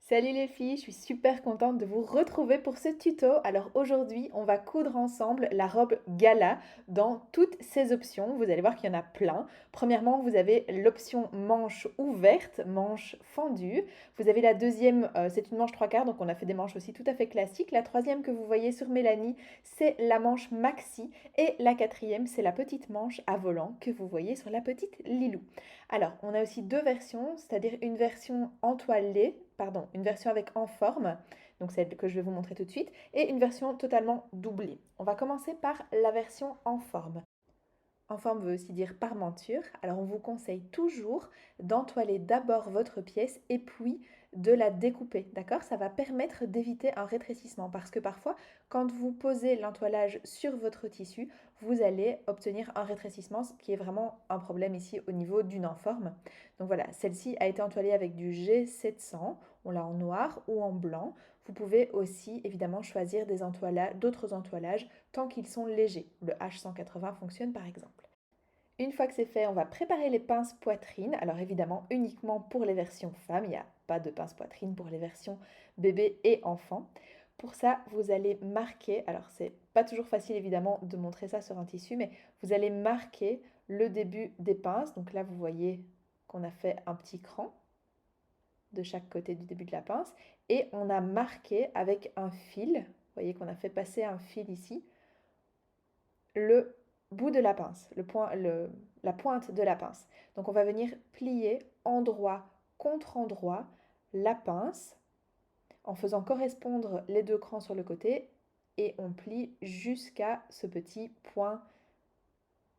Salut les filles, je suis super contente de vous retrouver pour ce tuto. Alors aujourd'hui, on va coudre ensemble la robe gala dans toutes ses options. Vous allez voir qu'il y en a plein. Premièrement, vous avez l'option manche ouverte, manche fendue. Vous avez la deuxième, c'est une manche trois quarts, donc on a fait des manches aussi tout à fait classiques. La troisième que vous voyez sur Mélanie, c'est la manche maxi. Et la quatrième, c'est la petite manche à volant que vous voyez sur la petite Lilou. Alors, on a aussi deux versions, c'est-à-dire une version entoilée, pardon, une version avec en forme, donc celle que je vais vous montrer tout de suite, et une version totalement doublée. On va commencer par la version en forme. En forme veut aussi dire parmenture. Alors on vous conseille toujours d'entoiler d'abord votre pièce et puis de la découper, d'accord? Ça va permettre d'éviter un rétrécissement parce que parfois, quand vous posez l'entoilage sur votre tissu, vous allez obtenir un rétrécissement, ce qui est vraiment un problème ici au niveau d'une enforme. Donc voilà, celle-ci a été entoilée avec du G700, on l'a en noir ou en blanc. Vous pouvez aussi évidemment choisir d'autres entoilages tant qu'ils sont légers. Le H180 fonctionne par exemple. Une fois que c'est fait, on va préparer les pinces poitrine. Alors évidemment, uniquement pour les versions femmes, il n'y a pas de pince poitrine pour les versions bébé et enfant. Pour ça, vous allez marquer, alors c'est pas toujours facile évidemment de montrer ça sur un tissu, mais vous allez marquer le début des pinces. Donc là, vous voyez qu'on a fait un petit cran de chaque côté du début de la pince et on a marqué avec un fil, vous voyez qu'on a fait passer un fil ici, le bout de la pince, la pointe de la pince. Donc on va venir plier endroit contre endroit la pince en faisant correspondre les deux crans sur le côté et on plie jusqu'à ce petit point,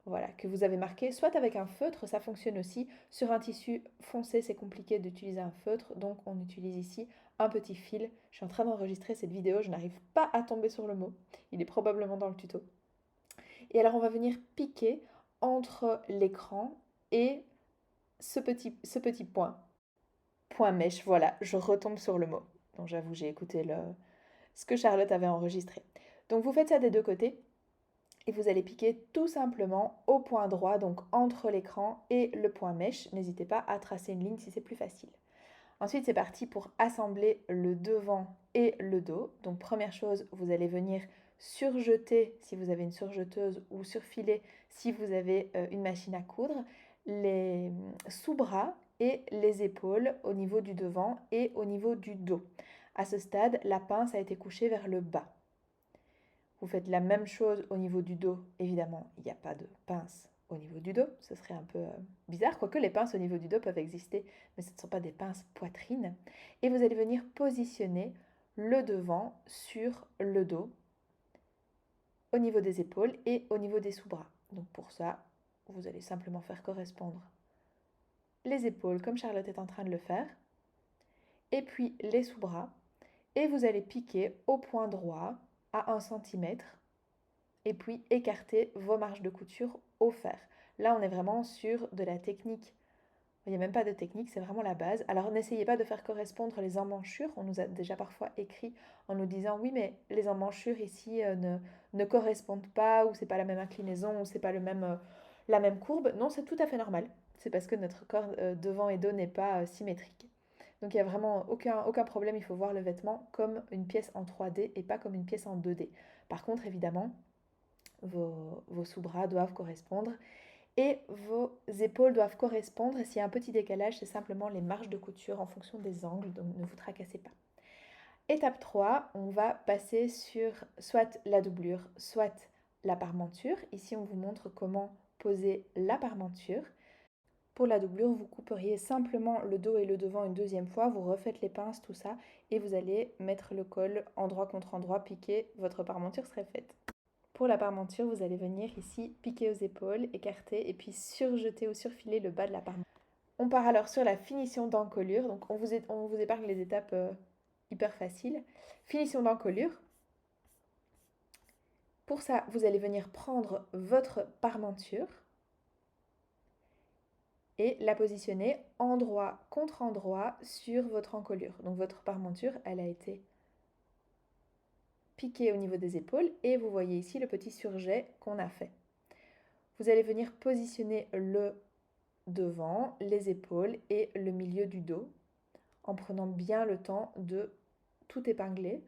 voilà, que vous avez marqué, soit avec un feutre, ça fonctionne aussi. Sur un tissu foncé, c'est compliqué d'utiliser un feutre, donc on utilise ici un petit fil. Je suis en train d'enregistrer cette vidéo, je n'arrive pas à tomber sur le mot. Il est probablement dans le tuto. Et alors on va venir piquer entre l'écran et ce petit point. Point mèche, voilà, je retombe sur le mot. Donc j'avoue, j'ai écouté ce que Charlotte avait enregistré. Donc vous faites ça des deux côtés et vous allez piquer tout simplement au point droit, donc entre l'écran et le point mèche. N'hésitez pas à tracer une ligne si c'est plus facile. Ensuite, c'est parti pour assembler le devant et le dos. Donc première chose, vous allez venir surjeter, si vous avez une surjeteuse, ou surfiler, si vous avez une machine à coudre, les sous-bras et les épaules au niveau du devant et au niveau du dos. À ce stade, la pince a été couchée vers le bas. Vous faites la même chose au niveau du dos. Évidemment, il n'y a pas de pince au niveau du dos. Ce serait un peu bizarre, quoique les pinces au niveau du dos peuvent exister, mais ce ne sont pas des pinces poitrine. Et vous allez venir positionner le devant sur le dos, au niveau des épaules et au niveau des sous-bras. Donc pour ça, vous allez simplement faire correspondre les épaules comme Charlotte est en train de le faire, et puis les sous-bras. Et vous allez piquer au point droit à 1 cm et puis écarter vos marges de couture au fer. Là, on est vraiment sur de la technique. Il n'y a même pas de technique, c'est vraiment la base. Alors n'essayez pas de faire correspondre les emmanchures. On nous a déjà parfois écrit en nous disant oui, mais les emmanchures ici ne correspondent pas, ou c'est pas la même inclinaison, ou c'est pas la même courbe. Non, c'est tout à fait normal. C'est parce que notre corps devant et dos n'est pas symétrique. Donc il n'y a vraiment aucun problème, il faut voir le vêtement comme une pièce en 3D et pas comme une pièce en 2D. Par contre, évidemment, vos sous-bras doivent correspondre et vos épaules doivent correspondre. Et s'il y a un petit décalage, c'est simplement les marges de couture en fonction des angles, donc ne vous tracassez pas. Étape 3, on va passer sur soit la doublure, soit la parmenture. Ici, on vous montre comment poser la parmenture. Pour la doublure, vous couperiez simplement le dos et le devant une deuxième fois, vous refaites les pinces, tout ça, et vous allez mettre le col endroit contre endroit, piquer, votre parmenture serait faite. Pour la parmenture, vous allez venir ici piquer aux épaules, écarter et puis surjeter ou surfiler le bas de la parmenture. On part alors sur la finition d'encolure. Donc on vous épargne les étapes hyper faciles. Finition d'encolure. Pour ça, vous allez venir prendre votre parmenture et la positionner endroit contre endroit sur votre encolure. Donc votre parmenture, elle a été piquée au niveau des épaules et vous voyez ici le petit surjet qu'on a fait. Vous allez venir positionner le devant, les épaules et le milieu du dos en prenant bien le temps de tout épingler.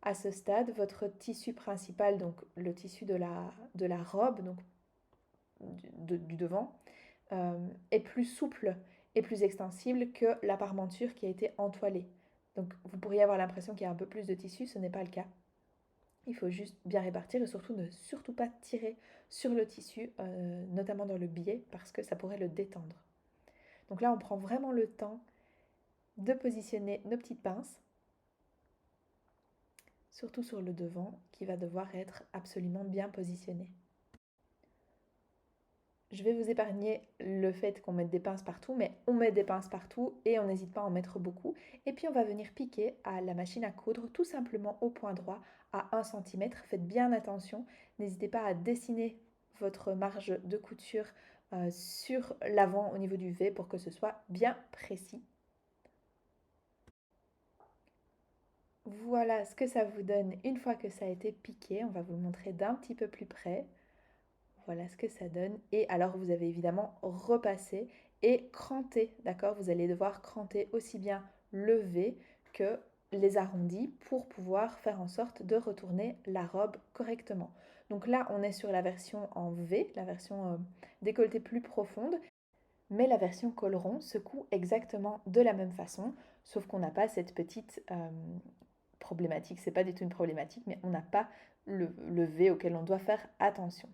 À ce stade, votre tissu principal, donc le tissu de la robe, donc du devant, est plus souple et plus extensible que la parmenture qui a été entoilée. Donc vous pourriez avoir l'impression qu'il y a un peu plus de tissu, ce n'est pas le cas. Il faut juste bien répartir et surtout ne surtout pas tirer sur le tissu, notamment dans le biais, parce que ça pourrait le détendre. Donc là, on prend vraiment le temps de positionner nos petites pinces, surtout sur le devant, qui va devoir être absolument bien positionné. Je vais vous épargner le fait qu'on mette des pinces partout, mais on met des pinces partout et on n'hésite pas à en mettre beaucoup. Et puis on va venir piquer à la machine à coudre tout simplement au point droit à 1 cm. Faites bien attention, n'hésitez pas à dessiner votre marge de couture sur l'avant au niveau du V pour que ce soit bien précis. Voilà ce que ça vous donne une fois que ça a été piqué. On va vous le montrer d'un petit peu plus près. Voilà ce que ça donne. Et alors, vous avez évidemment repassé et cranté, d'accord? Vous allez devoir cranter aussi bien le V que les arrondis pour pouvoir faire en sorte de retourner la robe correctement. Donc là, on est sur la version en V, la version décolletée plus profonde, mais la version col rond se coud exactement de la même façon, sauf qu'on n'a pas cette petite problématique. C'est pas du tout une problématique, mais on n'a pas le V auquel on doit faire attention.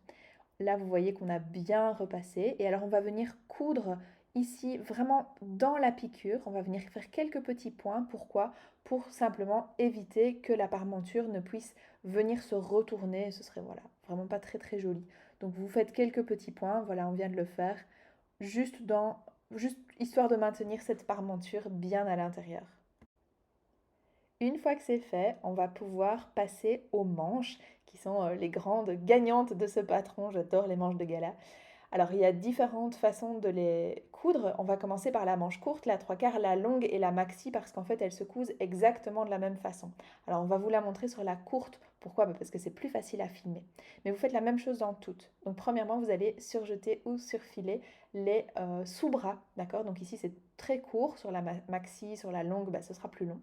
Là, vous voyez qu'on a bien repassé. Et alors, on va venir coudre ici, vraiment dans la piqûre. On va venir faire quelques petits points. Pourquoi? Pour simplement éviter que la parmenture ne puisse venir se retourner. Ce serait, voilà, vraiment pas très très joli. Donc, vous faites quelques petits points. Voilà, on vient de le faire. Juste histoire de maintenir cette parmenture bien à l'intérieur. Une fois que c'est fait, on va pouvoir passer aux manches, qui sont les grandes gagnantes de ce patron. J'adore les manches de gala. Alors, il y a différentes façons de les coudre. On va commencer par la manche courte, la 3/4, la longue et la maxi parce qu'en fait, elles se cousent exactement de la même façon. Alors, on va vous la montrer sur la courte. Pourquoi? Parce que c'est plus facile à filmer. Mais vous faites la même chose dans toutes. Donc, premièrement, vous allez surjeter ou surfiler les sous-bras. D'accord? Donc, ici, c'est très court. Sur la maxi, sur la longue, ce sera plus long.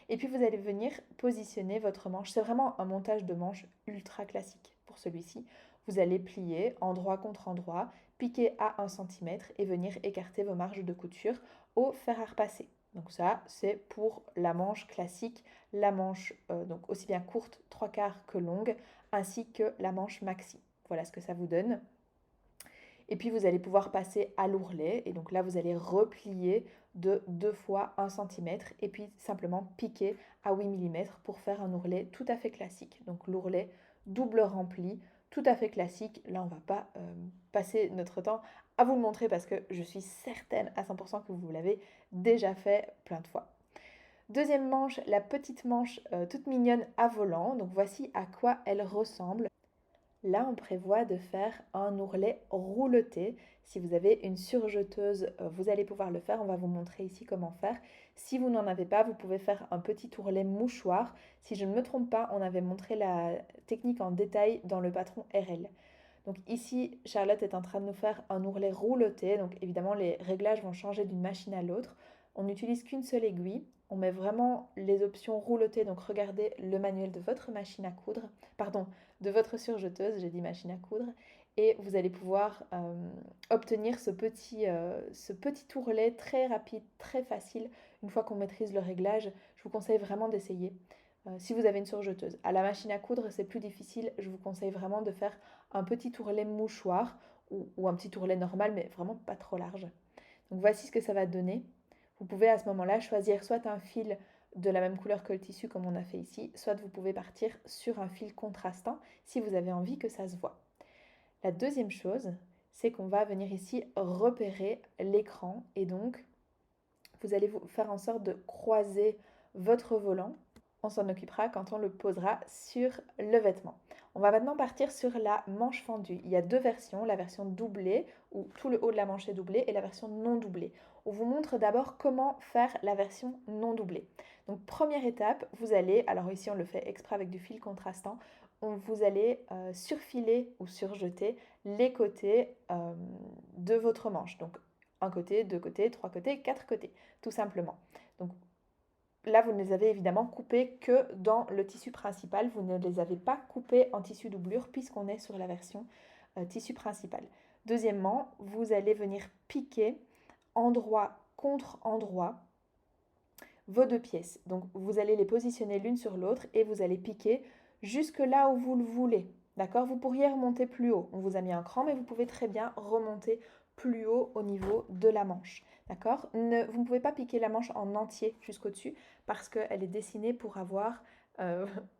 Et puis, vous allez venir positionner votre manche. C'est vraiment un montage de manche ultra classique pour celui-ci. Vous allez plier endroit contre endroit, piquer à 1 cm et venir écarter vos marges de couture au fer à repasser. Donc ça, c'est pour la manche classique, la manche donc aussi bien courte, 3/4 que longue, ainsi que la manche maxi. Voilà ce que ça vous donne. Et puis vous allez pouvoir passer à l'ourlet, et donc là vous allez replier de 2 fois 1 cm et puis simplement piquer à 8 mm pour faire un ourlet tout à fait classique. Donc l'ourlet double rempli, tout à fait classique. Là on ne va pas passer notre temps à vous le montrer parce que je suis certaine à 100% que vous l'avez déjà fait plein de fois. Deuxième manche, la petite manche toute mignonne à volant. Donc voici à quoi elle ressemble. Là, on prévoit de faire un ourlet rouleté. Si vous avez une surjeteuse, vous allez pouvoir le faire. On va vous montrer ici comment faire. Si vous n'en avez pas, vous pouvez faire un petit ourlet mouchoir. Si je ne me trompe pas, on avait montré la technique en détail dans le patron RL. Donc ici, Charlotte est en train de nous faire un ourlet rouleté. Donc évidemment, les réglages vont changer d'une machine à l'autre. On n'utilise qu'une seule aiguille. On met vraiment les options rouleté. Donc regardez le manuel de votre machine à coudre. Pardon, de votre surjeteuse, j'ai dit machine à coudre. Et vous allez pouvoir obtenir ce petit ourlet très rapide, très facile. Une fois qu'on maîtrise le réglage, je vous conseille vraiment d'essayer. Si vous avez une surjeteuse. À la machine à coudre, c'est plus difficile. Je vous conseille vraiment de faire un petit ourlet mouchoir ou un petit ourlet normal, mais vraiment pas trop large. Donc voici ce que ça va donner. Vous pouvez à ce moment-là choisir soit un fil de la même couleur que le tissu comme on a fait ici, soit vous pouvez partir sur un fil contrastant si vous avez envie que ça se voit. La deuxième chose, c'est qu'on va venir ici repérer l'écran et donc vous allez vous faire en sorte de croiser votre volant. On s'en occupera quand on le posera sur le vêtement. On va maintenant partir sur la manche fendue. Il y a deux versions, la version doublée où tout le haut de la manche est doublé et la version non doublée. On vous montre d'abord comment faire la version non doublée. Donc première étape, vous allez, alors ici on le fait exprès avec du fil contrastant, vous allez surfiler ou surjeter les côtés de votre manche. Donc un côté, deux côtés, trois côtés, quatre côtés, tout simplement. Donc là, vous ne les avez évidemment coupés que dans le tissu principal. Vous ne les avez pas coupés en tissu doublure puisqu'on est sur la version tissu principal. Deuxièmement, vous allez venir piquer endroit contre endroit vos deux pièces. Donc, vous allez les positionner l'une sur l'autre et vous allez piquer jusque là où vous le voulez. D'accord? Vous pourriez remonter plus haut. On vous a mis un cran, mais vous pouvez très bien remonter plus haut au niveau de la manche. D'accord? Vous ne pouvez pas piquer la manche en entier jusqu'au-dessus parce qu'elle est dessinée pour avoir,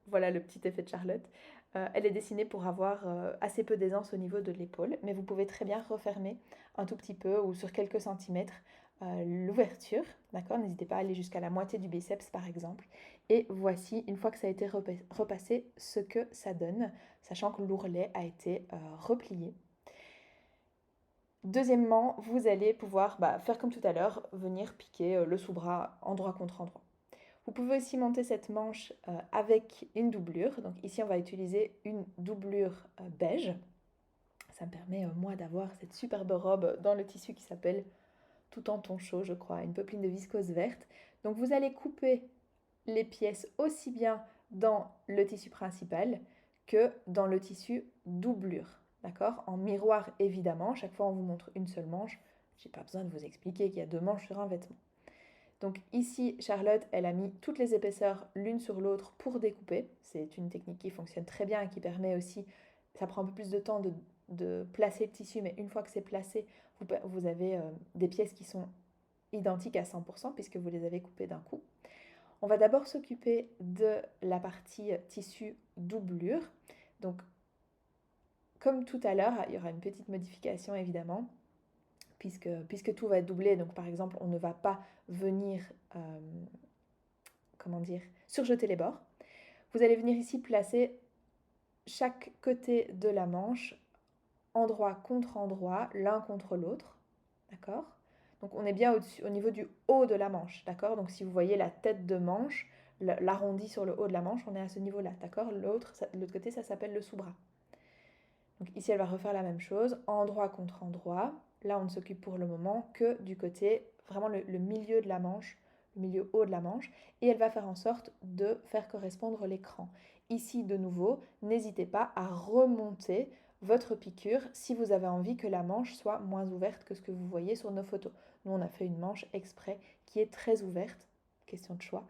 voilà le petit effet de Charlotte, elle est dessinée pour avoir assez peu d'aisance au niveau de l'épaule, mais vous pouvez très bien refermer un tout petit peu ou sur quelques centimètres l'ouverture, d'accord? N'hésitez pas à aller jusqu'à la moitié du biceps par exemple. Et voici, une fois que ça a été repassé, ce que ça donne, sachant que l'ourlet a été replié. Deuxièmement, vous allez pouvoir faire comme tout à l'heure, venir piquer le sous-bras endroit contre endroit. Vous pouvez aussi monter cette manche avec une doublure. Donc ici, on va utiliser une doublure beige. Ça me permet, moi, d'avoir cette superbe robe dans le tissu qui s'appelle Tout en ton chaud, je crois, une popeline de viscose verte. Donc vous allez couper les pièces aussi bien dans le tissu principal que dans le tissu doublure. D'accord? En miroir, évidemment. Chaque fois, on vous montre une seule manche. Je n'ai pas besoin de vous expliquer qu'il y a deux manches sur un vêtement. Donc ici, Charlotte, elle a mis toutes les épaisseurs l'une sur l'autre pour découper. C'est une technique qui fonctionne très bien et qui permet aussi, ça prend un peu plus de temps de placer le tissu, mais une fois que c'est placé, vous avez des pièces qui sont identiques à 100% puisque vous les avez coupées d'un coup. On va d'abord s'occuper de la partie tissu doublure. Donc, comme tout à l'heure, il y aura une petite modification évidemment, puisque tout va être doublé. Donc, par exemple, on ne va pas venir, surjeter les bords. Vous allez venir ici placer chaque côté de la manche, endroit contre endroit, l'un contre l'autre. D'accord? Donc on est bien au niveau du haut de la manche, d'accord? Donc si vous voyez la tête de manche, l'arrondi sur le haut de la manche, on est à ce niveau-là, d'accord? L'autre côté, ça s'appelle le sous-bras. Donc ici, elle va refaire la même chose, endroit contre endroit. Là, on ne s'occupe pour le moment que du côté, vraiment le milieu de la manche, le milieu haut de la manche, et elle va faire en sorte de faire correspondre l'écran. Ici, de nouveau, n'hésitez pas à remonter votre piqûre si vous avez envie que la manche soit moins ouverte que ce que vous voyez sur nos photos. Nous, on a fait une manche exprès qui est très ouverte, question de choix.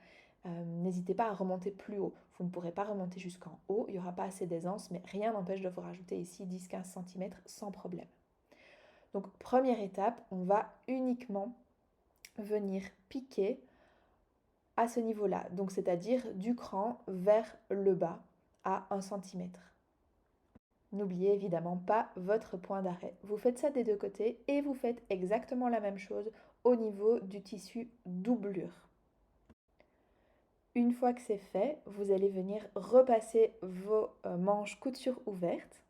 N'hésitez pas à remonter plus haut. Vous ne pourrez pas remonter jusqu'en haut, il n'y aura pas assez d'aisance, mais rien n'empêche de vous rajouter ici 10-15 cm sans problème. Donc première étape, on va uniquement venir piquer à ce niveau-là, donc c'est-à-dire du cran vers le bas à 1 cm. N'oubliez évidemment pas votre point d'arrêt. Vous faites ça des deux côtés et vous faites exactement la même chose au niveau du tissu doublure. Une fois que c'est fait, vous allez venir repasser vos manches couture ouverte.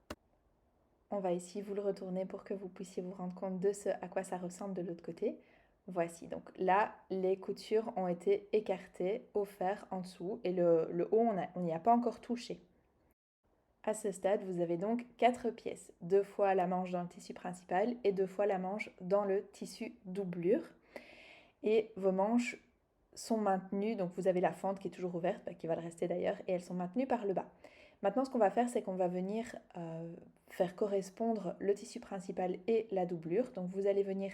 On va ici vous le retourner pour que vous puissiez vous rendre compte de ce à quoi ça ressemble de l'autre côté. Voici, donc là, les coutures ont été écartées au fer en dessous et le haut, on n'y a pas encore touché. À ce stade, vous avez donc 4 pièces, 2 fois la manche dans le tissu principal et 2 fois la manche dans le tissu doublure. Et vos manches sont maintenues, donc vous avez la fente qui est toujours ouverte, qui va le rester d'ailleurs, et elles sont maintenues par le bas. Maintenant, ce qu'on va faire, c'est qu'on va venir faire correspondre le tissu principal et la doublure. Donc vous allez venir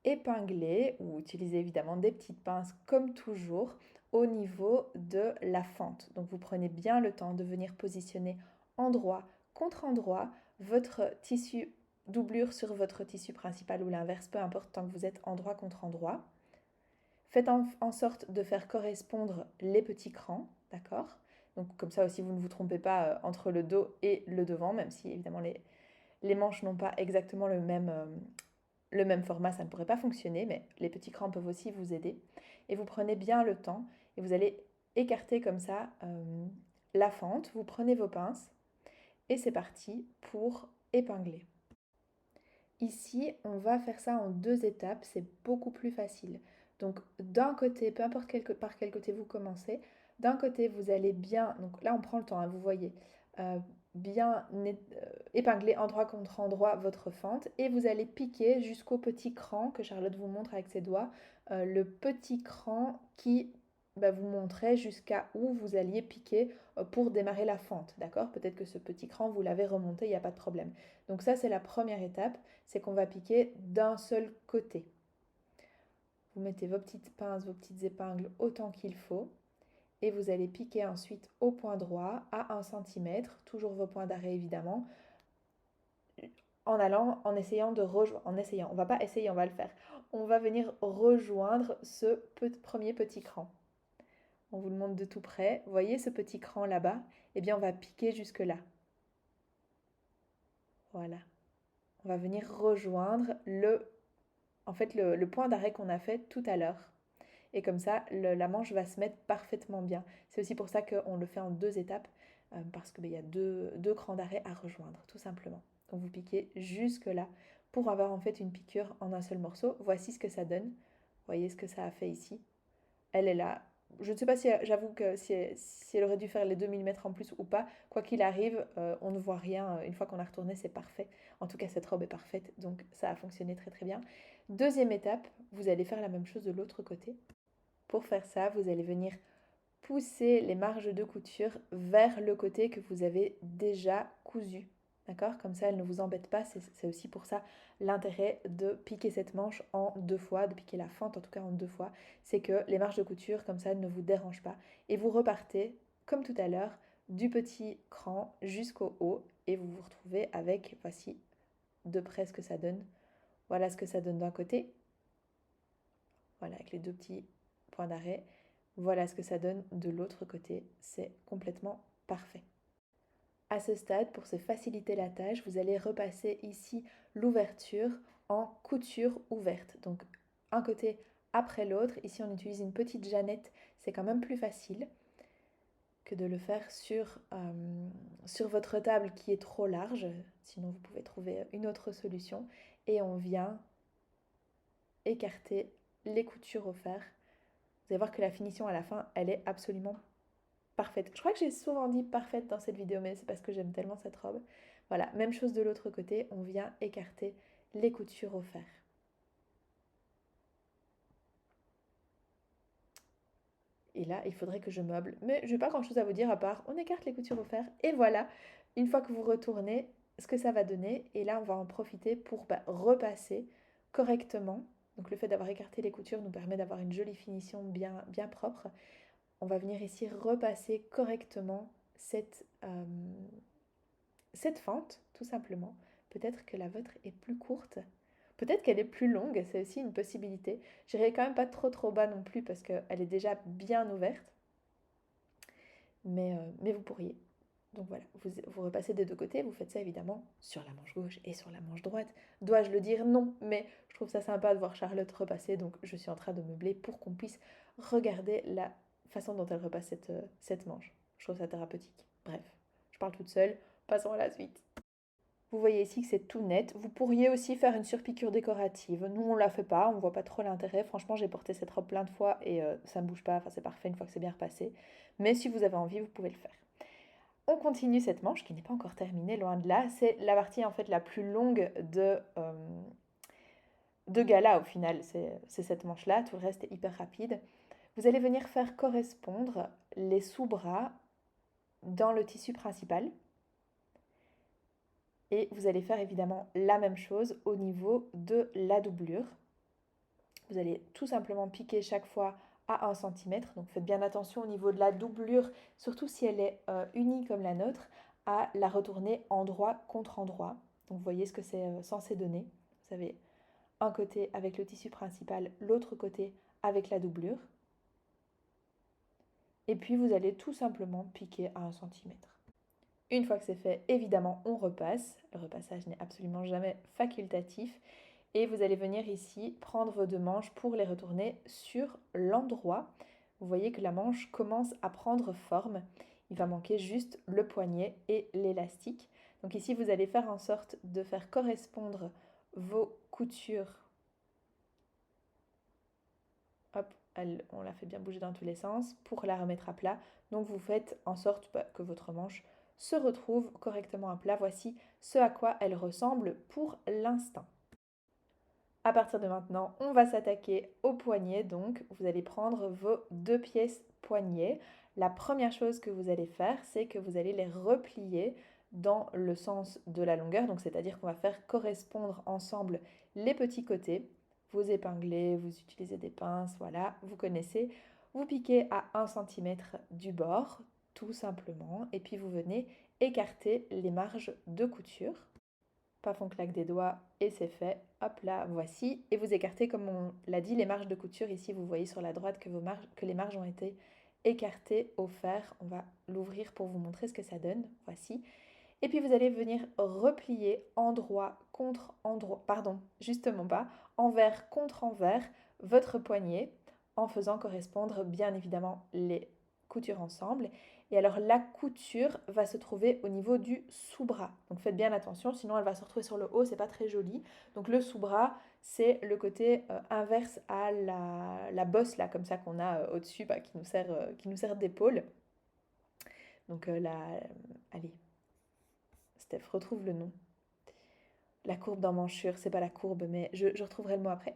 épingler ou utiliser évidemment des petites pinces comme toujours au niveau de la fente. Donc vous prenez bien le temps de venir positionner endroit contre endroit votre tissu doublure sur votre tissu principal ou l'inverse, peu importe, tant que vous êtes endroit contre endroit. Faites en sorte de faire correspondre les petits crans, d'accord? Donc comme ça aussi vous ne vous trompez pas entre le dos et le devant, même si évidemment les manches n'ont pas exactement le même format, ça ne pourrait pas fonctionner, mais les petits crans peuvent aussi vous aider. Et vous prenez bien le temps et vous allez écarter comme ça la fente, vous prenez vos pinces et c'est parti pour épingler. Ici, on va faire ça en 2 étapes, c'est beaucoup plus facile. Donc d'un côté, peu importe par quel côté vous commencez, d'un côté vous allez bien, donc là on prend le temps, hein, vous voyez, bien épingler endroit contre endroit votre fente et vous allez piquer jusqu'au petit cran que Charlotte vous montre avec ses doigts, le petit cran qui bah, vous montrait jusqu'à où vous alliez piquer pour démarrer la fente, d'accord? Peut-être que ce petit cran, vous l'avez remonté, il n'y a pas de problème. Donc ça, c'est la première étape, c'est qu'on va piquer d'un seul côté. Vous mettez vos petites pinces, vos petites épingles autant qu'il faut et vous allez piquer ensuite au point droit à 1 cm, toujours vos points d'arrêt évidemment, en essayant de rejoindre, on va pas essayer, on va le faire. On va venir rejoindre ce premier petit cran. On vous le montre de tout près. Vous voyez ce petit cran là-bas? Eh bien, on va piquer jusque là. Voilà. On va venir rejoindre le point d'arrêt qu'on a fait tout à l'heure. Et comme ça, la manche va se mettre parfaitement bien. C'est aussi pour ça qu'on le fait en 2 étapes, parce qu'il y a deux crans d'arrêt à rejoindre, tout simplement. Donc vous piquez jusque là pour avoir en fait une piqûre en un seul morceau. Voici ce que ça donne. Vous voyez ce que ça a fait ici. Elle est là. Je ne sais pas si, j'avoue que si elle aurait dû faire les 2 mm en plus ou pas. Quoi qu'il arrive, on ne voit rien. Une fois qu'on a retourné, c'est parfait. En tout cas, cette robe est parfaite, donc ça a fonctionné très très bien. Deuxième étape, vous allez faire la même chose de l'autre côté. Pour faire ça, vous allez venir pousser les marges de couture vers le côté que vous avez déjà cousu. D'accord? Comme ça, elle ne vous embête pas. C'est aussi pour ça l'intérêt de piquer cette manche en 2 fois, de piquer la fente en tout cas en 2 fois. C'est que les marges de couture, comme ça, ne vous dérangent pas. Et vous repartez, comme tout à l'heure, du petit cran jusqu'au haut. Et vous vous retrouvez avec, voici de près ce que ça donne. Voilà ce que ça donne d'un côté. Voilà, avec les 2 petits points d'arrêt. Voilà ce que ça donne de l'autre côté. C'est complètement parfait. À ce stade, pour se faciliter la tâche, vous allez repasser ici l'ouverture en couture ouverte. Donc un côté après l'autre. Ici, on utilise une petite jeannette. C'est quand même plus facile que de le faire sur votre table qui est trop large. Sinon, vous pouvez trouver une autre solution. Et on vient écarter les coutures au fer. Vous allez voir que la finition à la fin, elle est absolument parfaite. Je crois que j'ai souvent dit parfaite dans cette vidéo, mais c'est parce que j'aime tellement cette robe. Voilà, même chose de l'autre côté, on vient écarter les coutures au fer. Et là, il faudrait que je meuble, mais je n'ai pas grand chose à vous dire à part on écarte les coutures au fer. Et voilà, une fois que vous retournez, ce que ça va donner. Et là, on va en profiter pour repasser correctement. Donc le fait d'avoir écarté les coutures nous permet d'avoir une jolie finition bien, bien propre. On va venir ici repasser correctement cette fente, tout simplement. Peut-être que la vôtre est plus courte. Peut-être qu'elle est plus longue, c'est aussi une possibilité. J'irai quand même pas trop trop bas non plus parce qu'elle est déjà bien ouverte. Mais vous pourriez. Donc voilà, vous repassez des deux côtés, vous faites ça évidemment sur la manche gauche et sur la manche droite. Dois-je le dire? Non, mais je trouve ça sympa de voir Charlotte repasser, donc je suis en train de meubler pour qu'on puisse regarder la façon dont elle repasse cette manche. Je trouve ça thérapeutique. Bref, je parle toute seule, passons à la suite. Vous voyez ici que c'est tout net. Vous pourriez aussi faire une surpiqûre décorative. Nous, on ne la fait pas, on ne voit pas trop l'intérêt. Franchement, j'ai porté cette robe plein de fois et ça ne bouge pas. Enfin, c'est parfait une fois que c'est bien repassé. Mais si vous avez envie, vous pouvez le faire. On continue cette manche qui n'est pas encore terminée, loin de là. C'est la partie en fait la plus longue de gala au final. C'est cette manche-là. Tout le reste est hyper rapide. Vous allez venir faire correspondre les sous-bras dans le tissu principal. Et vous allez faire évidemment la même chose au niveau de la doublure. Vous allez tout simplement piquer chaque fois à 1 cm. Donc faites bien attention au niveau de la doublure, surtout si elle est unie comme la nôtre, à la retourner endroit contre endroit. Donc vous voyez ce que c'est censé donner. Vous avez un côté avec le tissu principal, l'autre côté avec la doublure. Et puis vous allez tout simplement piquer à 1 cm. Une fois que c'est fait, évidemment, on repasse. Le repassage n'est absolument jamais facultatif. Et vous allez venir ici prendre vos 2 manches pour les retourner sur l'endroit. Vous voyez que la manche commence à prendre forme. Il va manquer juste le poignet et l'élastique. Donc ici, vous allez faire en sorte de faire correspondre vos coutures. Hop, on la fait bien bouger dans tous les sens pour la remettre à plat. Donc vous faites en sorte que votre manche se retrouve correctement à plat. Voici ce à quoi elle ressemble pour l'instant. À partir de maintenant, on va s'attaquer au poignet. Donc, vous allez prendre vos 2 pièces poignets. La première chose que vous allez faire, c'est que vous allez les replier dans le sens de la longueur. Donc, c'est-à-dire qu'on va faire correspondre ensemble les petits côtés. Vous épinglez, vous utilisez des pinces, voilà, vous connaissez. Vous piquez à 1 cm du bord, tout simplement. Et puis, vous venez écarter les marges de couture. Paf, on claque des doigts et c'est fait. Hop là, voici. Et vous écartez, comme on l'a dit, les marges de couture. Ici, vous voyez sur la droite que les marges ont été écartées au fer. On va l'ouvrir pour vous montrer ce que ça donne. Voici. Et puis, vous allez venir replier endroit contre endroit. Pardon, justement pas. Envers contre envers votre poignet en faisant correspondre bien évidemment les coutures ensemble. Et alors la couture va se trouver au niveau du sous-bras. Donc faites bien attention, sinon elle va se retrouver sur le haut, c'est pas très joli. Donc le sous-bras, c'est le côté inverse à la bosse là, comme ça qu'on a au-dessus, qui nous sert d'épaule. Donc allez, Steph, retrouve le nom. La courbe d'emmanchure, c'est pas la courbe, mais je retrouverai le mot après.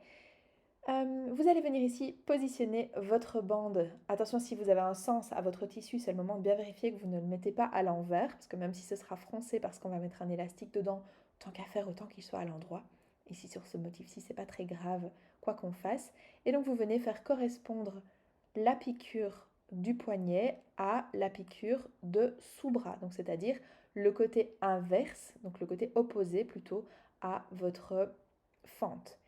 Vous allez venir ici positionner votre bande. Attention, si vous avez un sens à votre tissu, c'est le moment de bien vérifier que vous ne le mettez pas à l'envers, parce que même si ce sera froncé parce qu'on va mettre un élastique dedans, tant qu'à faire, autant qu'il soit à l'endroit. Ici sur ce motif-ci, c'est pas très grave, quoi qu'on fasse. Et donc vous venez faire correspondre la piqûre du poignet à la piqûre de sous-bras, donc c'est-à-dire le côté inverse, donc le côté opposé plutôt à votre fente.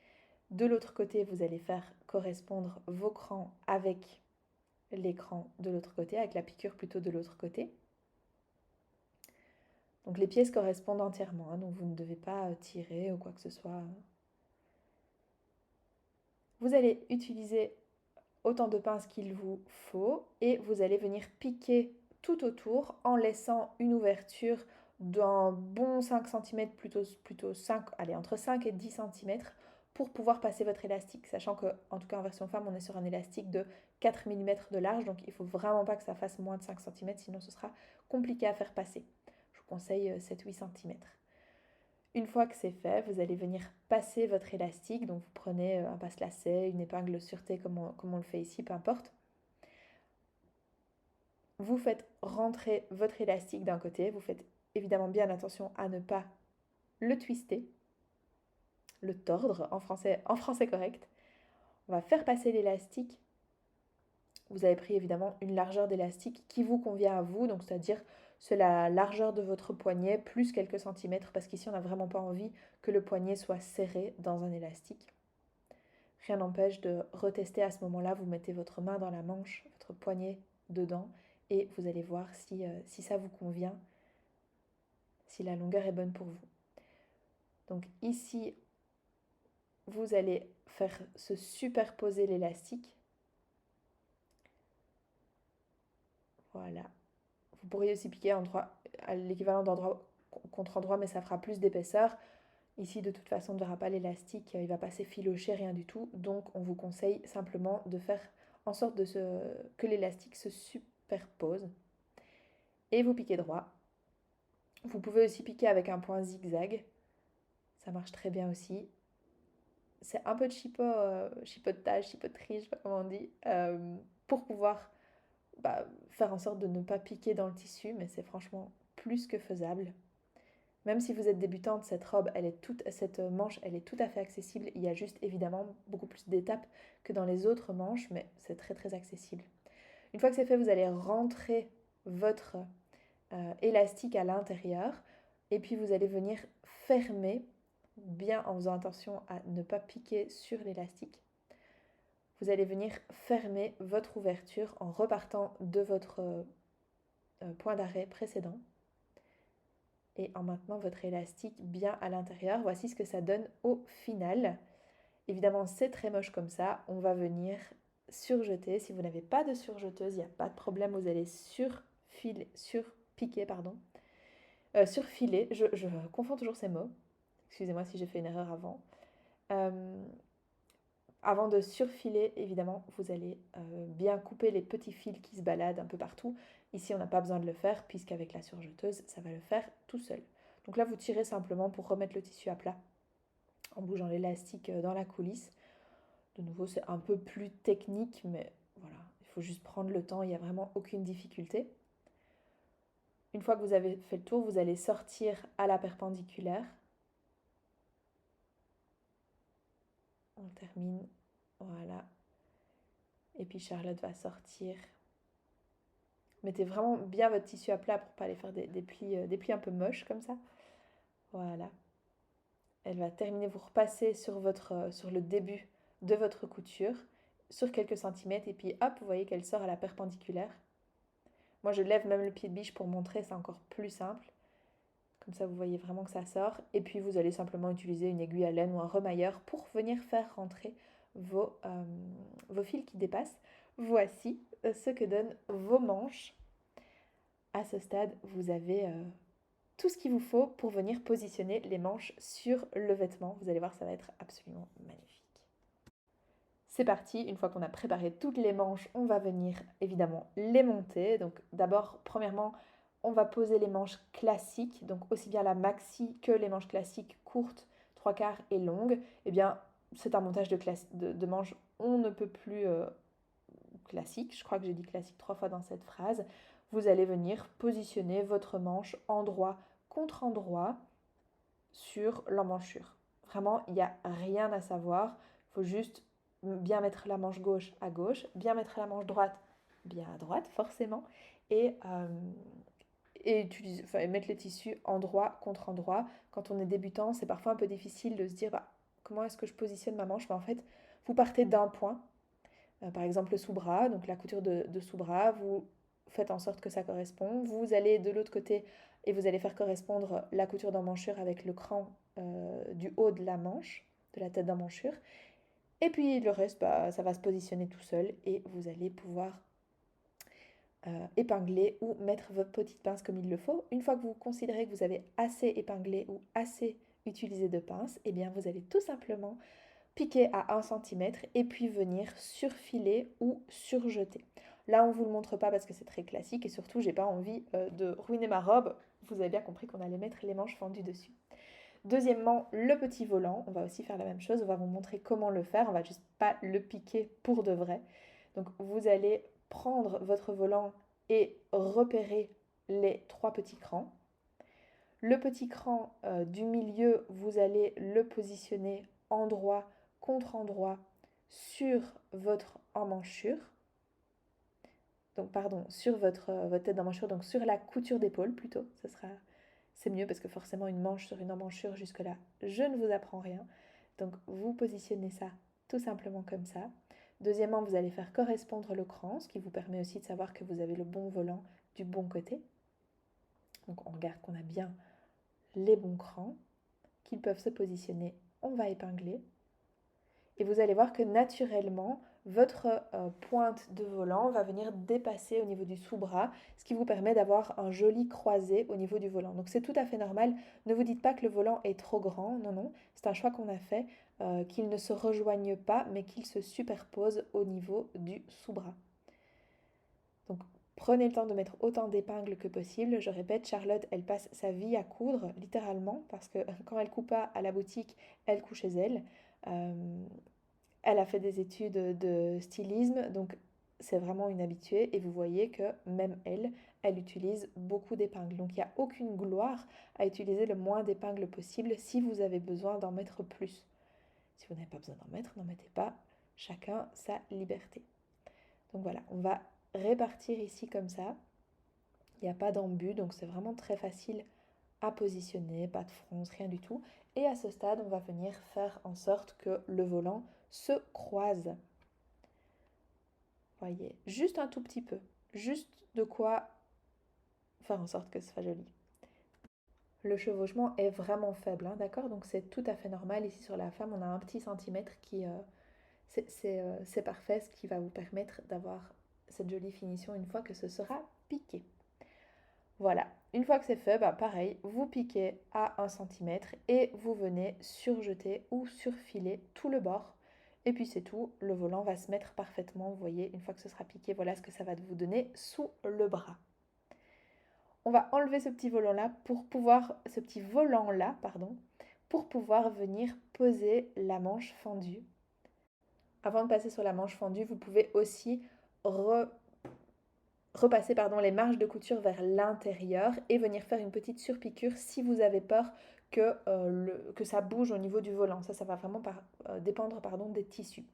De l'autre côté, vous allez faire correspondre vos crans avec l'écran de l'autre côté, avec la piqûre plutôt de l'autre côté. Donc les pièces correspondent entièrement, donc vous ne devez pas tirer ou quoi que ce soit. Vous allez utiliser autant de pinces qu'il vous faut et vous allez venir piquer tout autour en laissant une ouverture d'un bon 5 cm, plutôt 5, allez, entre 5 et 10 cm pour pouvoir passer votre élastique, sachant que, en tout cas en version femme, on est sur un élastique de 4 mm de large, donc il ne faut vraiment pas que ça fasse moins de 5 cm, sinon ce sera compliqué à faire passer. Je vous conseille 7-8 cm. Une fois que c'est fait, vous allez venir passer votre élastique. Donc vous prenez un passe-lacet, une épingle sûreté comme on le fait ici, peu importe. Vous faites rentrer votre élastique d'un côté. Vous faites évidemment bien attention à ne pas le twister, le tordre en français correct. On va faire passer l'élastique. Vous avez pris évidemment une largeur d'élastique qui vous convient à vous, donc c'est-à-dire c'est la largeur de votre poignet plus quelques centimètres, parce qu'ici on n'a vraiment pas envie que le poignet soit serré dans un élastique. Rien n'empêche de retester à ce moment-là, vous mettez votre main dans la manche, votre poignet dedans, et vous allez voir si ça vous convient, si la longueur est bonne pour vous. Donc ici, vous allez faire se superposer l'élastique. Voilà. Vous pourriez aussi piquer à l'équivalent d'endroit contre endroit, mais ça fera plus d'épaisseur. Ici, de toute façon, on ne verra pas l'élastique, il ne va pas s'effilocher, rien du tout. Donc, on vous conseille simplement de faire en sorte que l'élastique se superpose. Et vous piquez droit. Vous pouvez aussi piquer avec un point zigzag. Ça marche très bien aussi. C'est un peu de chipotage, chipoterie, je ne sais pas comment on dit, pour pouvoir faire en sorte de ne pas piquer dans le tissu, mais c'est franchement plus que faisable. Même si vous êtes débutante, cette manche, elle est tout à fait accessible. Il y a juste évidemment beaucoup plus d'étapes que dans les autres manches, mais c'est très très accessible. Une fois que c'est fait, vous allez rentrer votre élastique à l'intérieur et puis vous allez venir fermer, bien en faisant attention à ne pas piquer sur l'élastique. Vous allez venir fermer votre ouverture en repartant de votre point d'arrêt précédent et en maintenant votre élastique bien à l'intérieur. Voici ce que ça donne au final. Évidemment, c'est très moche comme ça. On va venir surjeter. Si vous n'avez pas de surjeteuse, il n'y a pas de problème. Vous allez surpiquer, surfiler. Je confonds toujours ces mots. Excusez-moi si j'ai fait une erreur avant. Avant de surfiler, évidemment, vous allez bien couper les petits fils qui se baladent un peu partout. Ici, on n'a pas besoin de le faire, puisqu'avec la surjeteuse, ça va le faire tout seul. Donc là, vous tirez simplement pour remettre le tissu à plat. en bougeant l'élastique dans la coulisse. De nouveau, c'est un peu plus technique, mais voilà, il faut juste prendre le temps, il n'y a vraiment aucune difficulté. Une fois que vous avez fait le tour, vous allez sortir à la perpendiculaire. On termine, voilà. Et puis Charlotte va sortir. Mettez vraiment bien votre tissu à plat pour ne pas aller faire des plis un peu moches comme ça. Voilà. Elle va terminer, vous repassez sur le début de votre couture, sur quelques centimètres, et puis hop, vous voyez qu'elle sort à la perpendiculaire. Moi, je lève même le pied de biche pour montrer, c'est encore plus simple. Comme ça, vous voyez vraiment que ça sort. Et puis, vous allez simplement utiliser une aiguille à laine ou un remailleur pour venir faire rentrer vos fils qui dépassent. Voici ce que donnent vos manches. À ce stade, vous avez tout ce qu'il vous faut pour venir positionner les manches sur le vêtement. Vous allez voir, ça va être absolument magnifique. C'est parti, une fois qu'on a préparé toutes les manches, on va venir évidemment les monter. Donc d'abord, premièrement, on va poser les manches classiques, donc aussi bien la maxi que les manches classiques courtes, 3/4 et longues. Eh bien, c'est un montage de manches on ne peut plus classique. Je crois que j'ai dit classique 3 fois dans cette phrase. Vous allez venir positionner votre manche endroit contre endroit sur l'emmanchure. Vraiment, il n'y a rien à savoir. Il faut juste bien mettre la manche gauche à gauche, bien mettre la manche droite bien à droite, forcément, et mettre les tissus endroit contre endroit. Quand on est débutant, c'est parfois un peu difficile de se dire comment est-ce que je positionne ma manche. Mais en fait, vous partez d'un point, par exemple le sous-bras, donc la couture de sous-bras, vous faites en sorte que ça correspond. Vous allez de l'autre côté et vous allez faire correspondre la couture d'emmanchure avec le cran du haut de la manche, de la tête d'emmanchure. Et puis le reste, ça va se positionner tout seul et vous allez pouvoir épingler ou mettre votre petite pince comme il le faut. Une fois que vous considérez que vous avez assez épinglé ou assez utilisé de pince, eh bien vous allez tout simplement piquer à 1 cm et puis venir surfiler ou surjeter. Là, on ne vous le montre pas parce que c'est très classique et surtout, j'ai pas envie de ruiner ma robe. Vous avez bien compris qu'on allait mettre les manches fendues dessus. Deuxièmement, le petit volant. On va aussi faire la même chose. On va vous montrer comment le faire. On va juste pas le piquer pour de vrai. Donc, vous allez prendre votre volant et repérer les 3 petits crans. Le petit cran du milieu, vous allez le positionner endroit contre endroit sur votre emmanchure. Donc, pardon, sur votre tête d'emmanchure, donc sur la couture d'épaule plutôt. C'est mieux parce que forcément une manche sur une emmanchure jusque-là, je ne vous apprends rien. Donc, vous positionnez ça tout simplement comme ça. Deuxièmement, vous allez faire correspondre le cran, ce qui vous permet aussi de savoir que vous avez le bon volant du bon côté. Donc, on regarde qu'on a bien les bons crans, qu'ils peuvent se positionner. On va épingler. Et vous allez voir que naturellement, votre pointe de volant va venir dépasser au niveau du sous-bras, ce qui vous permet d'avoir un joli croisé au niveau du volant. Donc c'est tout à fait normal. Ne vous dites pas que le volant est trop grand. Non, non. C'est un choix qu'on a fait, qu'il ne se rejoigne pas, mais qu'il se superpose au niveau du sous-bras. Donc prenez le temps de mettre autant d'épingles que possible. Je répète, Charlotte, elle passe sa vie à coudre, littéralement, parce que quand elle coupe pas à la boutique, elle coud chez elle. Elle a fait des études de stylisme, donc c'est vraiment une habituée. Et vous voyez que même elle, elle utilise beaucoup d'épingles. Donc il n'y a aucune gloire à utiliser le moins d'épingles possible si vous avez besoin d'en mettre plus. Si vous n'avez pas besoin d'en mettre, n'en mettez pas. Chacun sa liberté. Donc voilà, on va répartir ici comme ça. Il n'y a pas d'embut, donc c'est vraiment très facile à positionner, pas de fronce, rien du tout. Et à ce stade, on va venir faire en sorte que le volant se croise. Voyez, juste un tout petit peu, juste de quoi faire en sorte que ce soit joli. Le chevauchement est vraiment faible, hein, d'accord? Donc c'est tout à fait normal. Ici sur la femme, on a un petit centimètre qui... c'est parfait, ce qui va vous permettre d'avoir cette jolie finition une fois que ce sera piqué. Voilà, une fois que c'est fait, pareil, vous piquez à 1 cm et vous venez surjeter ou surfiler tout le bord. Et puis c'est tout, le volant va se mettre parfaitement, vous voyez, une fois que ce sera piqué, voilà ce que ça va vous donner sous le bras. On va enlever ce petit volant-là pour pouvoir pour pouvoir venir poser la manche fendue. Avant de passer sur la manche fendue, vous pouvez aussi repasser les marges de couture vers l'intérieur et venir faire une petite surpiqûre si vous avez peur que ça bouge au niveau du volant. Ça va vraiment dépendre des tissus.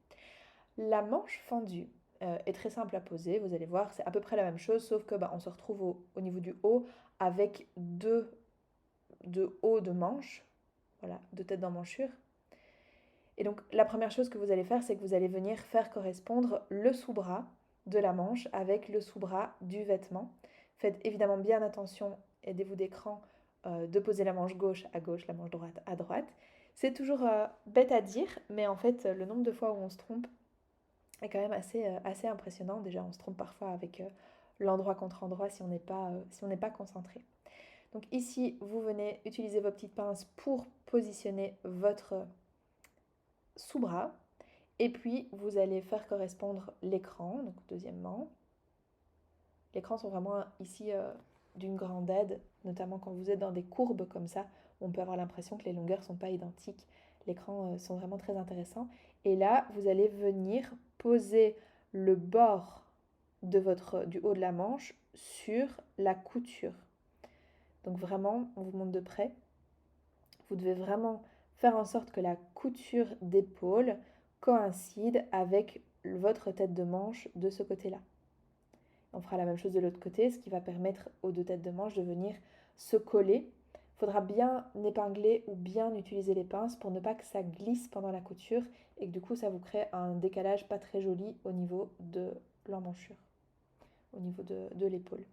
La manche fendue est très simple à poser, vous allez voir, c'est à peu près la même chose, sauf que on se retrouve au niveau du haut avec deux hauts de manche, voilà, deux têtes d'emmanchure. Et donc la première chose que vous allez faire, c'est que vous allez venir faire correspondre le sous-bras de la manche avec le sous-bras du vêtement. Faites évidemment bien attention, aidez-vous d'écran, de poser la manche gauche à gauche, la manche droite à droite. C'est toujours bête à dire, mais en fait le nombre de fois où on se trompe est quand même assez impressionnant. Déjà on se trompe parfois avec l'endroit contre endroit si on n'est pas concentré. Donc ici vous venez utiliser vos petites pinces pour positionner votre sous-bras. Et puis, vous allez faire correspondre l'écran, donc deuxièmement. L'écran sont vraiment ici d'une grande aide, notamment quand vous êtes dans des courbes comme ça, on peut avoir l'impression que les longueurs ne sont pas identiques. L'écran sont vraiment très intéressants. Et là, vous allez venir poser le bord du haut de la manche sur la couture. Donc vraiment, on vous montre de près. Vous devez vraiment faire en sorte que la couture d'épaule coïncide avec votre tête de manche de ce côté-là. On fera la même chose de l'autre côté, ce qui va permettre aux deux têtes de manche de venir se coller. Il faudra bien épingler ou bien utiliser les pinces pour ne pas que ça glisse pendant la couture et que du coup ça vous crée un décalage pas très joli au niveau de l'emmanchure, au niveau de l'épaule.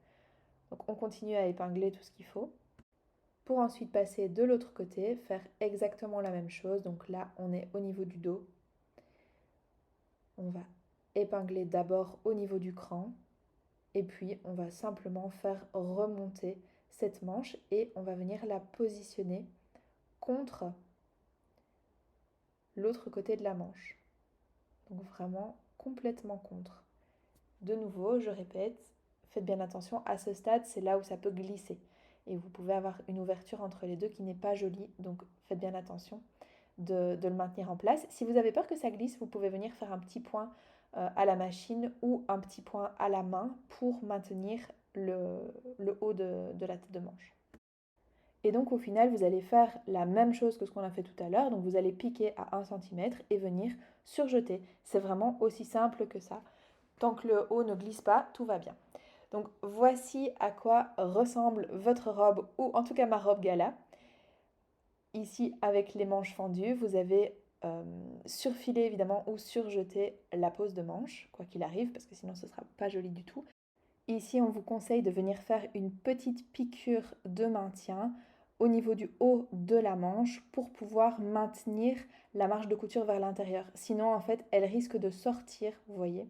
Donc on continue à épingler tout ce qu'il faut. Pour ensuite passer de l'autre côté, faire exactement la même chose. Donc là, on est au niveau du dos. On va épingler d'abord au niveau du cran. Et puis, on va simplement faire remonter cette manche et on va venir la positionner contre l'autre côté de la manche. Donc vraiment complètement contre. De nouveau, je répète, faites bien attention, à ce stade, c'est là où ça peut glisser. Et vous pouvez avoir une ouverture entre les deux qui n'est pas jolie, donc faites bien attention de le maintenir en place. Si vous avez peur que ça glisse, vous pouvez venir faire un petit point à la machine ou un petit point à la main pour maintenir le haut de la tête de manche. Et donc au final, vous allez faire la même chose que ce qu'on a fait tout à l'heure. Donc vous allez piquer à 1 cm et venir surjeter. C'est vraiment aussi simple que ça. Tant que le haut ne glisse pas, tout va bien. Donc voici à quoi ressemble votre robe, ou en tout cas ma robe gala. Ici, avec les manches fendues, vous avez surfilé évidemment ou surjeté la pose de manche, quoi qu'il arrive, parce que sinon ce ne sera pas joli du tout. Ici, on vous conseille de venir faire une petite piqûre de maintien au niveau du haut de la manche pour pouvoir maintenir la marge de couture vers l'intérieur. Sinon, en fait, elle risque de sortir, vous voyez.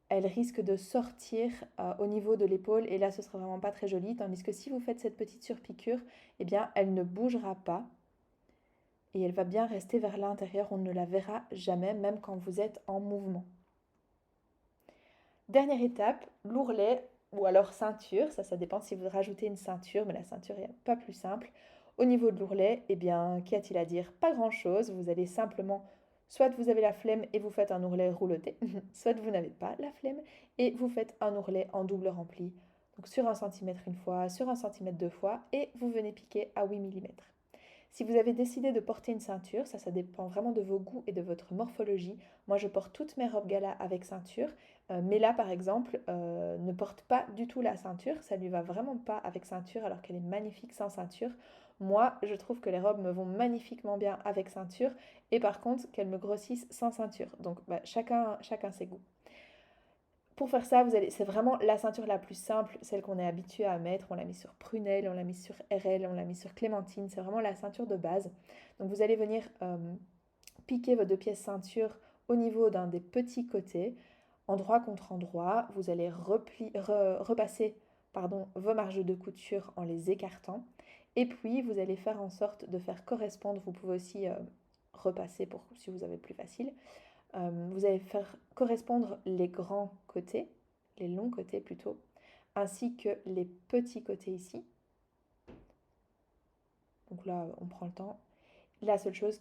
Elle risque de sortir au niveau de l'épaule et là, ce sera vraiment pas très joli. Tandis que si vous faites cette petite surpiqûre, eh bien, elle ne bougera pas et elle va bien rester vers l'intérieur. On ne la verra jamais, même quand vous êtes en mouvement. Dernière étape, l'ourlet ou alors ceinture. Ça dépend si vous rajoutez une ceinture, mais la ceinture est pas plus simple. Au niveau de l'ourlet, eh bien, qu'y a-t-il à dire? Pas grand-chose. Vous allez simplement, soit vous avez la flemme et vous faites un ourlet rouloté, soit vous n'avez pas la flemme et vous faites un ourlet en double rempli. Donc sur 1 cm une fois, sur 1 cm deux fois, et vous venez piquer à 8 mm. Si vous avez décidé de porter une ceinture, ça dépend vraiment de vos goûts et de votre morphologie. Moi, je porte toutes mes robes gala avec ceinture. Mais là, par exemple, ne porte pas du tout la ceinture. Ça lui va vraiment pas avec ceinture alors qu'elle est magnifique sans ceinture. Moi, je trouve que les robes me vont magnifiquement bien avec ceinture et par contre qu'elles me grossissent sans ceinture. Donc chacun ses goûts. Pour faire ça, c'est vraiment la ceinture la plus simple, celle qu'on est habitué à mettre. On l'a mis sur Prunelle, on l'a mis sur RL, on l'a mis sur Clémentine. C'est vraiment la ceinture de base. Donc vous allez venir piquer vos deux pièces ceinture au niveau d'un des petits côtés, endroit contre endroit. Vous allez repasser vos marges de couture en les écartant. Et puis vous allez faire en sorte de faire correspondre. Vous pouvez aussi repasser si vous avez plus facile. Vous allez faire correspondre les grands côtés, les longs côtés plutôt, ainsi que les petits côtés ici. Donc là, on prend le temps. La seule chose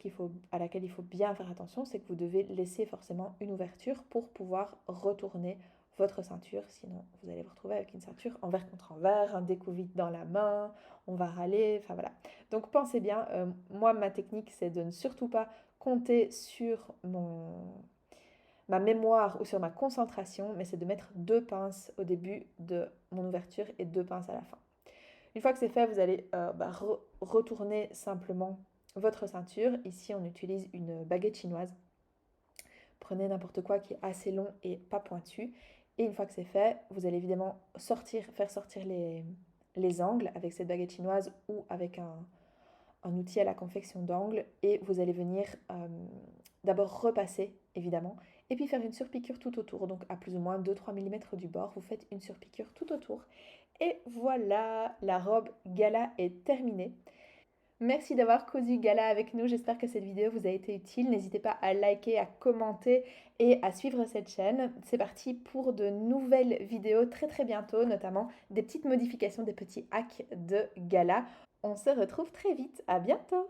à laquelle il faut bien faire attention, c'est que vous devez laisser forcément une ouverture pour pouvoir retourner votre ceinture. Sinon, vous allez vous retrouver avec une ceinture envers contre envers, un découvite dans la main, on va râler, enfin voilà. Donc pensez bien, moi ma technique c'est de ne surtout pas compter sur ma mémoire ou sur ma concentration, mais c'est de mettre 2 pinces au début de mon ouverture et 2 pinces à la fin. Une fois que c'est fait, vous allez retourner simplement votre ceinture. Ici, on utilise une baguette chinoise. Prenez n'importe quoi qui est assez long et pas pointu. Et une fois que c'est fait, vous allez évidemment faire sortir les angles avec cette baguette chinoise ou avec un outil à la confection d'angles. Et vous allez venir d'abord repasser, évidemment, et puis faire une surpiqûre tout autour. Donc à plus ou moins 2-3 mm du bord, vous faites une surpiqûre tout autour. Et voilà, la robe gala est terminée. Merci d'avoir cousu gala avec nous, j'espère que cette vidéo vous a été utile. N'hésitez pas à liker, à commenter et à suivre cette chaîne. C'est parti pour de nouvelles vidéos très très bientôt, notamment des petites modifications, des petits hacks de gala. On se retrouve très vite, à bientôt!